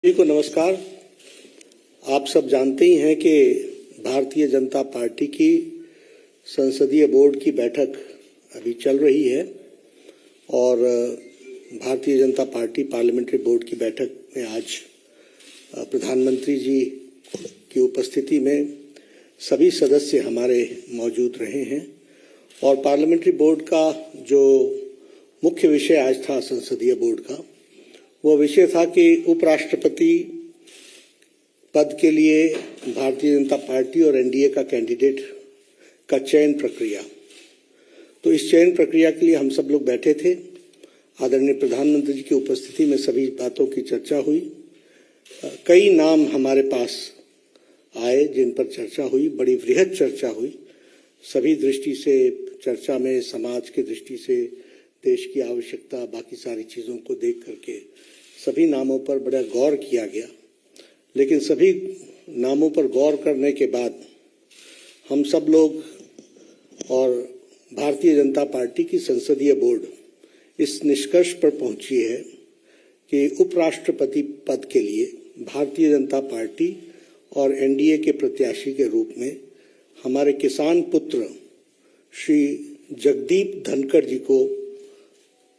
सभी को नमस्कार। आप सब जानते ही हैं कि भारतीय जनता पार्टी की संसदीय बोर्ड की बैठक अभी चल रही है और Bharatiya Janata party parliamentary board की बैठक में आज प्रधानमंत्री जी की उपस्थिति में सभी सदस्य हमारे मौजूद रहे हैं और पार्लियामेंट्री बोर्ड का जो मुख्य विषय आज था संसदीय बोर्ड का, वो विषय था कि उपराष्ट्रपति पद के लिए भारतीय जनता पार्टी और एनडीए का कैंडिडेट का चयन प्रक्रिया। तो इस चयन प्रक्रिया के लिए हम सब लोग बैठे थे। आदरणीय प्रधानमंत्री जी की उपस्थिति में सभी बातों की चर्चा हुई। कई नाम हमारे पास आए जिन पर चर्चा हुई, बड़ी वृहद चर्चा हुई। सभी दृष्टि से चर्चा में समाज की दृष्टि से, देश की आवश्यकता, बाकी सारी चीज़ों को देख करके सभी नामों पर बड़ा गौर किया गया। लेकिन सभी नामों पर गौर करने के बाद हम सब लोग और भारतीय जनता पार्टी की संसदीय बोर्ड इस निष्कर्ष पर पहुंची है कि उपराष्ट्रपति पद के लिए भारतीय जनता पार्टी और एनडीए के प्रत्याशी के रूप में हमारे किसान पुत्र श्री जगदीप धनखड़ जी को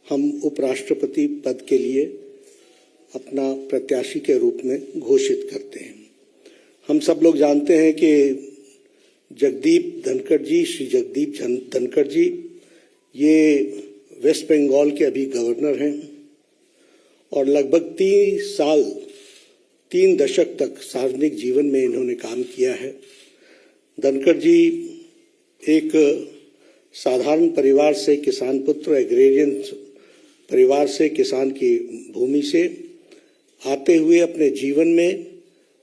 हम उपराष्ट्रपति पद के लिए अपना प्रत्याशी के रूप में घोषित करते हैं। हम सब लोग जानते हैं कि जगदीप धनखड़ जी, श्री जगदीप धनखड़ जी, ये वेस्ट बंगाल के अभी गवर्नर हैं और लगभग 3 दशक तक सार्वजनिक जीवन में इन्होंने काम किया है। धनखड़ जी एक साधारण परिवार से, किसान पुत्र, एग्रेरियन परिवार से, किसान की भूमि से आते हुए अपने जीवन में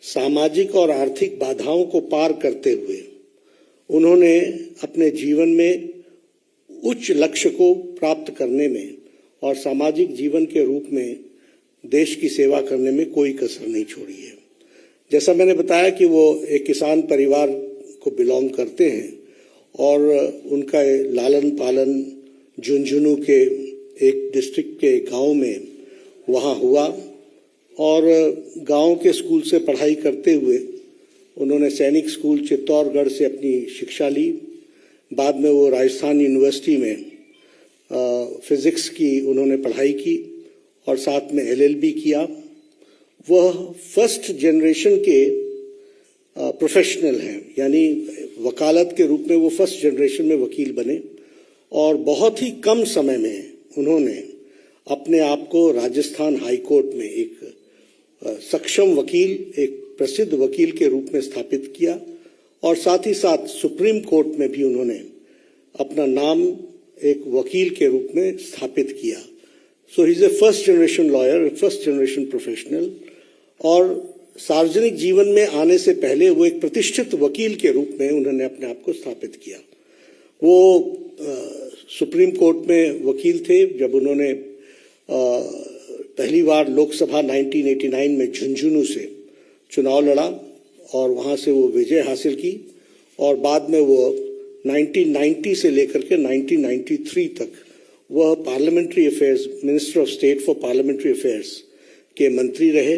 सामाजिक और आर्थिक बाधाओं को पार करते हुए उन्होंने अपने जीवन में उच्च लक्ष्य को प्राप्त करने में और सामाजिक जीवन के रूप में देश की सेवा करने में कोई कसर नहीं छोड़ी है। जैसा मैंने बताया कि वो एक किसान परिवार को बिलोंग करते हैं और उनका लालन पालन झुंझुनू के एक डिस्ट्रिक्ट के गांव में वहाँ हुआ और गांव के स्कूल से पढ़ाई करते हुए उन्होंने सैनिक स्कूल चित्तौड़गढ़ से अपनी शिक्षा ली। बाद में वो राजस्थान यूनिवर्सिटी में फिजिक्स की उन्होंने पढ़ाई की और साथ में एलएलबी किया। वह फर्स्ट जनरेशन के प्रोफेशनल हैं, यानी वकालत के रूप में वो फर्स्ट जनरेशन में वकील बने और बहुत ही कम समय में उन्होंने अपने आप को राजस्थान हाई कोर्ट में एक सक्षम वकील, एक प्रसिद्ध वकील के रूप में स्थापित किया और साथ ही साथ सुप्रीम कोर्ट में भी उन्होंने अपना नाम एक वकील के रूप में स्थापित किया। So he is a first generation lawyer, first generation professional और सार्वजनिक जीवन में आने से पहले वो एक प्रतिष्ठित वकील के रूप में उन्होंने अपने आप को स्थापित किया। वो सुप्रीम कोर्ट में वकील थे जब उन्होंने पहली बार लोकसभा 1989 में झुंझुनू से चुनाव लड़ा और वहां से वो विजय हासिल की और बाद में वो 1990 से लेकर के 1993 तक वह parliamentary affairs, minister of state for parliamentary affairs के मंत्री रहे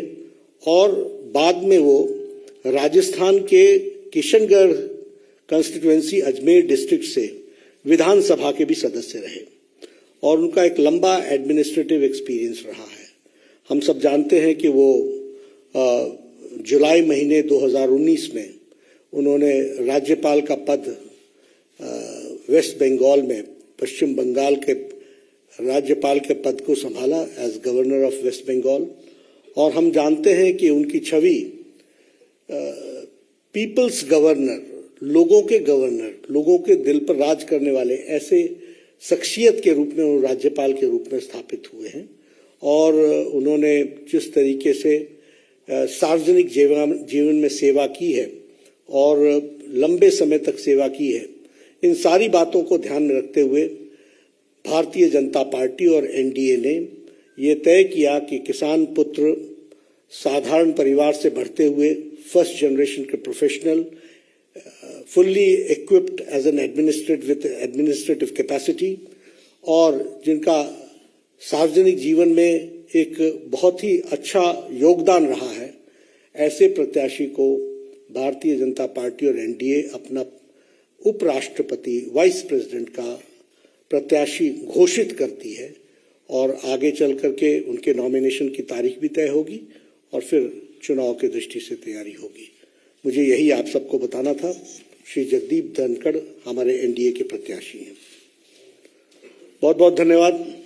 और बाद में वो राजस्थान के किशनगढ़ कंस्टिट्यूएंसी अजमेर डिस्ट्रिक्ट से विधानसभा के भी सदस्य रहे और उनका एक लंबा एडमिनिस्ट्रेटिव एक्सपीरियंस रहा है। हम सब जानते हैं कि वो जुलाई महीने 2019 में उन्होंने राज्यपाल का पद वेस्ट बंगाल में, पश्चिम बंगाल के राज्यपाल के पद को संभाला as governor of West Bengal और हम जानते हैं कि उनकी छवि पीपल्स गवर्नर, लोगों के गवर्नर, लोगों के दिल पर राज करने वाले ऐसे शख्सियत के रूप में वो राज्यपाल के रूप में स्थापित हुए हैं और उन्होंने जिस तरीके से सार्वजनिक जीवन में सेवा की है और लंबे समय तक सेवा की है, इन सारी बातों को ध्यान में रखते हुए भारतीय जनता पार्टी और एनडीए ने ये तय किया कि किसान पुत्र, साधारण परिवार से बढ़ते हुए फर्स्ट जनरेशन के professional, fully equipped as an administrative capacity और जिनका सार्वजनिक जीवन में एक बहुत ही अच्छा योगदान रहा है, ऐसे प्रत्याशी को भारतीय जनता पार्टी और एनडीए अपना उपराष्ट्रपति वाइस प्रेसिडेंट का प्रत्याशी घोषित करती है और आगे चल करके उनके नॉमिनेशन की तारीख भी तय होगी और फिर चुनाव की दृष्टि से तैयारी होगी। मुझे यही आप सबको बताना था। श्री जगदीप धनखड़ हमारे एनडीए के प्रत्याशी हैं। बहुत बहुत धन्यवाद।